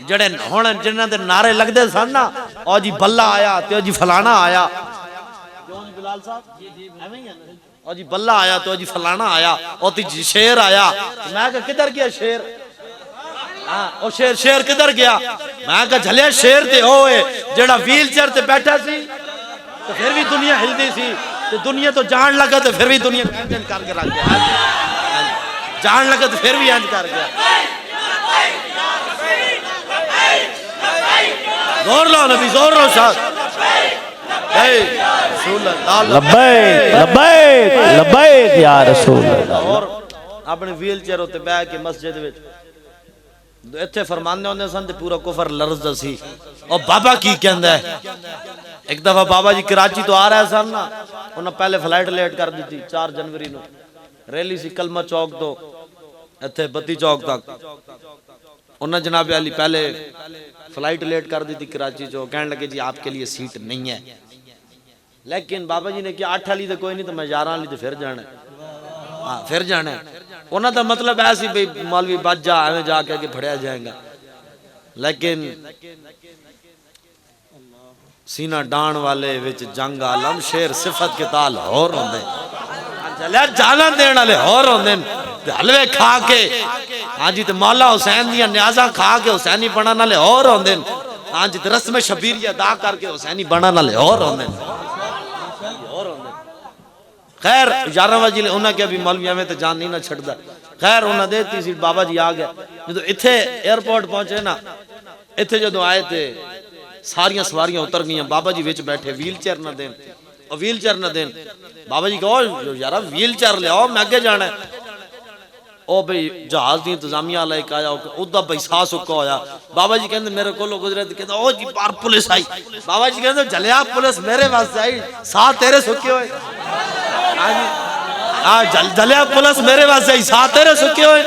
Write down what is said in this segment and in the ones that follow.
جڑے ہن جنہاں دے نعرے لگدے سن نا او جی بلہ آیا تے او جی فلانا آیا کیوں جی بلال صاحب ایویں ہی ہے نا او جی بلہ آیا تو جی فلانا آیا او تی شیر آیا میں کہ کدھر گیا شیر ہاں او شیر کدھر گیا میں کہ جھلے شیر تے ہوئے جڑا ویل چیئر تے بیٹھا سی تو پھر بھی دنیا ہلدی سی تو دنیا تو جان لگا تو پھر بھی دنیا انجن کر کے رکھ گیا جان لگا تو پھر بھی انج کر گیا زور لو نبی زور لو شاہ لبیک لبیک لبیک یا رسول اللہ اور اپنے ویل چیئر ہوتے بہ کے مسجد وچ اتنے فرمانے ہوندے سن تے پورا کفر لرزدا سی اور بابا کی کہندا ہے ایک دفعہ بابا جی کراچی تو آ رہے سن نا انہاں پہلے فلائٹ لیٹ کر دیتی 4 جنوری نو ریلی سی کلمہ چوک تو اتھے بتی چوک تک انہاں جناب علی پہلے فلائٹ لیٹ کر دی تھی کراچی جو کہنے لگے جی آپ کے لیے سیٹ نہیں ہے لیکن بابا جی نے کیا 8 والی تو کوئی نہیں تو میں 11 والی تو پھر جانا ہے ہاں پھر جانا ہے انہاں دا مطلب ایسی بھئی مولوی بچ جا ہمیں جا کے پھڑیا جائیں گا لیکن سینہ ڈان والے وچ جنگ عالم شیر صفت کے تال ہور ہوندے چلے جانا دین والے ہور ہوندے حلوے کھا کے ہاں جی تے مولا حسین دیاں نیازاں کھا کے حسینی بنن والے ہور ہوندے ہاں جی تے رسم شبیری ادا کر کے حسینی بنن والے ہور ہوندے خیر 11 بجے انہاں کہ ابھی مولوی میں تے جان نہیں نہ چھڑدا خیر انہاں دیتی سی بابا جی آ گئے جدوں ایتھے ایئرپورٹ پہنچے نا ایتھے جدوں آئے تے ساریاں سواریاں اتر گئیاں بابا جی وچ بیٹھے ویل چیئر نہ دین اور ویل چیئر نہ دین بابا جی کہو یارا ویل چیئر لے آؤ میں اگے جانا ہے او بھئی جہاز دی انتظامیہ علیہ ایک آیا ادا بھئی سا سکا ہویا بابا جی کہندے میرے کولو گزرے تے کہندا او جی بار پولیس آئی بابا جی کہندے جلیا پولیس میرے واسطے آئی سا تیرے سکے ہوئے ہاں جلیا پولیس میرے واسطے آئی سا تیرے سکے ہوئے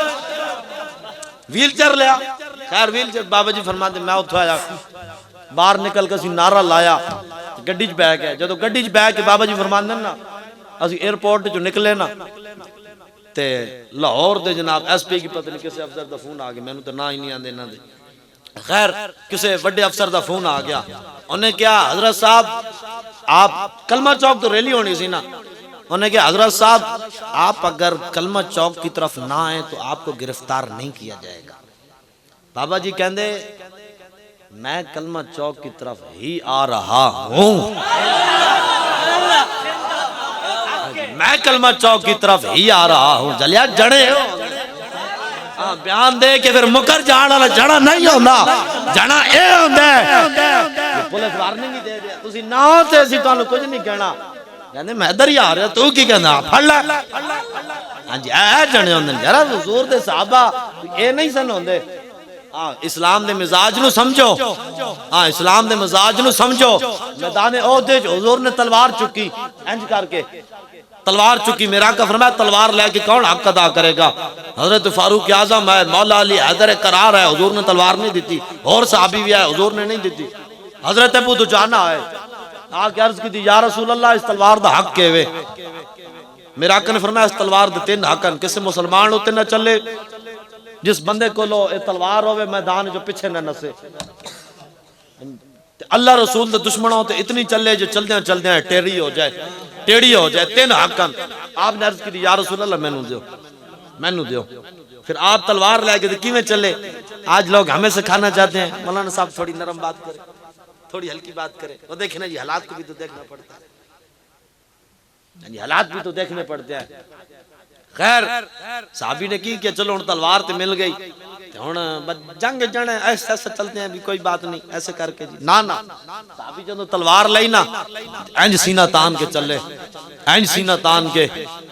ویل چیئر لیا خیر ویل چیئر بابا جی فرماتے میں اتھو آیا باہر نکل کے اسی نعرہ لایا گڈی چ بیٹھ گئے جدوں گڈی چ بیٹھ کے بابا جی فرماندے نا اسی ایئرپورٹ جو نکلے نا تے لاہور دے جناب ایس پی کی پتہ نہیں کسے افسر دا فون آ گیا مینوں تے نہ ہی نہیں آندے انہاں دے خیر کسے بڑے افسر دا فون آ گیا انہیں کیا حضرت صاحب آپ کلمہ چوک تو ریلی ہونی سی نا انہیں کیا حضرت صاحب آپ اگر کلمہ چوک کی طرف نہ آئیں تو آپ کو گرفتار نہیں کیا جائے گا بابا جی کہندے میں کلمہ چوک کی طرف ہی آ رہا ہوں میں کلمہ چوک کی طرف ہی آ رہا ہوں جلیا جڑے ہو بیان دے کہ پھر مکر جانا جڑا نہیں ہوندہ جڑا اے ہوندہ پولیس وارننگ ہی دے دیا تسی نہ ہوتے اسی تو انہوں کچھ نہیں کہنا کہنے میں ادھر ہی آ رہا تو کی کہنا پھڑ لے ہاں جی اے جڑے ہوندے یارا حضور دے صحابہ اے نہیں سن ہوندے اسلام دے مزاج نو سمجھو اسلام دے مزاج نو سمجھو میدان عہدے جو حضور نے تلوار چکی انج کر کے تلوار چکی میرا کا فرمایا تلوار لے کے کون حق ادا کرے گا حضرت فاروق اعظم ہے مولا علی حیدر قرار ہے حضور نے تلوار نہیں دیتی اور صحابی بھی ہے حضور نے نہیں دیتی حضرت ابو دجانہ ہے آگے عرض کی تھی یا رسول اللہ اس تلوار دا حق کے ہوئے میرا آقا نے فرمایا اس تلوار دے 3 حق ہیں کسے مسلمان ہوتے نہ چلے جس بندے کو لو اے تلوار ہوئے میدان جو پیچھے نہ نسے اللہ رسول دے دشمنوں تے اتنی چلے جو چلدے ہیں ٹیڑھی ہو جائے 3 حق ہیں آپ نے عرض کی تھی یا رسول اللہ میں نو دیو پھر آپ تلوار لے کے کی میں چلے آج لوگ ہمیں سکھانا چاہتے ہیں مولانا صاحب تھوڑی نرم بات کرے تھوڑی ہلکی بات کرے وہ دیکھیں نا یہ حالات کو بھی تو دیکھنا پڑتا ہے یعنی حالات بھی تو دیکھنے پڑتے ہیں خیر صحابی نے کی کہ چلو ان تلوار تے مل گئی جنگ جانے ایسے چلتے ہیں بھی کوئی بات نہیں ایسے کر کے جی نا صحابی جو تلوار لئی نا اینج سینہ تان کے چلے اینج سینہ تان کے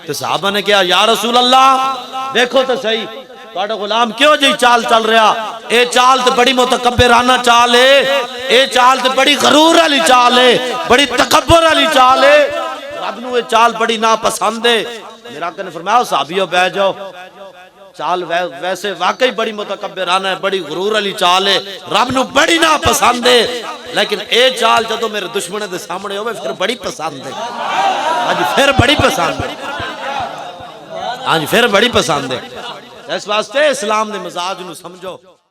تو صحابہ نے کیا یا رسول اللہ دیکھو تو صحیح تواڈا غلام کیوں جی چال چل رہا اے چال تے بڑی متکبرانہ چال ہے اے چال تے بڑی غرور والی چال ہے بڑی تکبر والی چال ہے رب نو اے چال بڑی ناپسند ہے میرا آقا نے فرمایا صحابیوں بیٹھ جاؤ چال ویسے واقعی بڑی متکبرانہ ہے بڑی غرور والی چال ہے رب نو بڑی ناپسند ہے لیکن اے چال جدوں میرے دشمن دے سامنے ہوئے پھر بڑی پسند ہے ہاں جی پھر بڑی پسند ہے ہاں جی پھر بڑی پسند ہے اس واسطے اسلام دے مزاج نو سمجھو